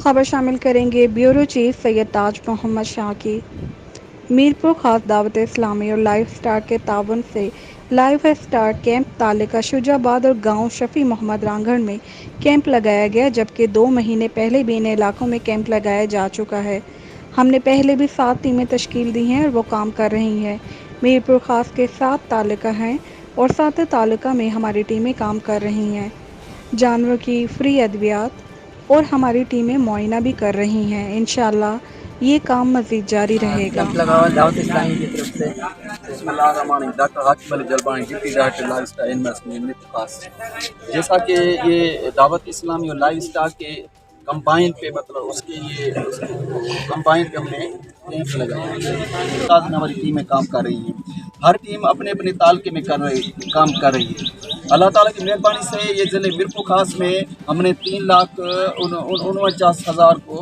خبر شامل کریں گے بیورو چیف سید تاج محمد شاہ کی۔ میرپور خاص دعوت اسلامی اور لائف اسٹار کے تعاون سے لائف اسٹار کیمپ تعلقہ شجاع آباد اور گاؤں شفیع محمد رانگھڑ میں کیمپ لگایا گیا، جبکہ 2 مہینے پہلے بھی ان علاقوں میں کیمپ لگایا جا چکا ہے۔ ہم نے پہلے بھی 7 ٹیمیں تشکیل دی ہیں اور وہ کام کر رہی ہیں۔ میرپور خاص کے 7 تعلقہ ہیں اور 7 تعلقہ میں ہماری ٹیمیں کام کر رہی ہیں۔ جانوروں کی فری ادویات اور ہماری ٹیمیں معائنہ بھی کر رہی ہیں۔ انشاءاللہ یہ کام مزید جاری رہے گا۔ کیمپ لگا ہوا دعوت اسلامی کی طرف سے۔ بسم اللہ الرحمن الرحیم۔ Doctor Hakim Ali Jalbani, deputy director life star investment Mirpur Khas. جیسا کہ یہ دعوت اسلامی اور لائف اسٹار کے کمبائن پہ مطلب اس کے کمبائن پہ ہم نے کیمپ لگایا ہے۔ ہماری ٹیمیں کام کر رہی ہیں، ہر ٹیم اپنے اپنے تعلقے میں کام کر رہی ہے۔ اللہ تعالیٰ کی مہربانی سے یہ ضلع میرپور خاص میں ہم نے 3,49,000 کو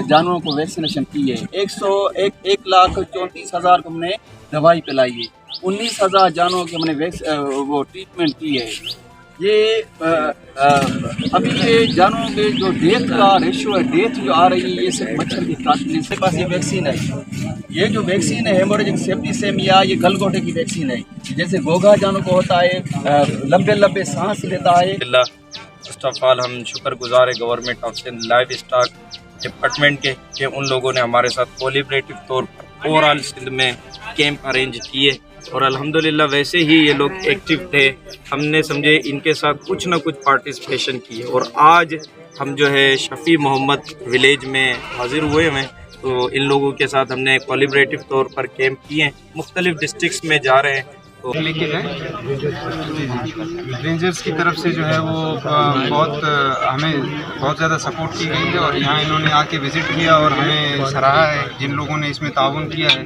جانوروں کو ویکسینیشن کی ہے۔ 1,34,000 کو ہم نے دوائی پلائی ہے۔ 19,000 جانوروں کی ہم نے وہ ٹریٹمنٹ کی ہے۔ یہ ابھی یہ جانوروں کے جو ڈیتھ کا ریشو ہے، ڈیتھ جو آ رہی ہے، یہ صرف مچھر کی کاٹنے سے پاس یہ ویکسین ہے۔ یہ جو ویکسین ہے ہیموریجک سیپٹیسیمیا، یہ گل گوٹے کی ویکسین ہے۔ جیسے گوگھا جانور کو ہوتا ہے، لمبے لمبے سانس لیتا ہے۔ فرسٹ آف آل ہم شکر گزار ہے government of Sindh life stock department کے کہ ان لوگوں نے ہمارے ساتھ کولیبریٹو طور پر اوور آل سندھ میں کیمپ ارینج کیے، اور الحمدللہ ویسے ہی یہ لوگ ایکٹیو تھے۔ ہم نے سمجھے ان کے ساتھ کچھ نہ کچھ پارٹیسپیشن کی، اور آج ہم جو ہے شفیع محمد ولیج میں حاضر ہوئے ہیں، تو ان لوگوں کے ساتھ ہم نے کولیبریٹو طور پر کیمپ کیے ہیں، مختلف ڈسٹرکٹس میں جا رہے ہیں۔ لے کے گئے رینجرز کی طرف سے جو ہے وہ ہمیں بہت زیادہ سپورٹ کی گئی ہے، اور یہاں انہوں نے آ کے وزٹ کیا اور ہمیں سراہا ہے جن لوگوں نے اس میں تعاون کیا ہے۔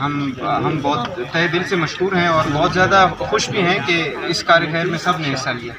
ہم بہت تہ دل سے مشکور ہیں اور بہت زیادہ خوش بھی ہیں کہ اس کار خیر میں سب نے حصہ لیا۔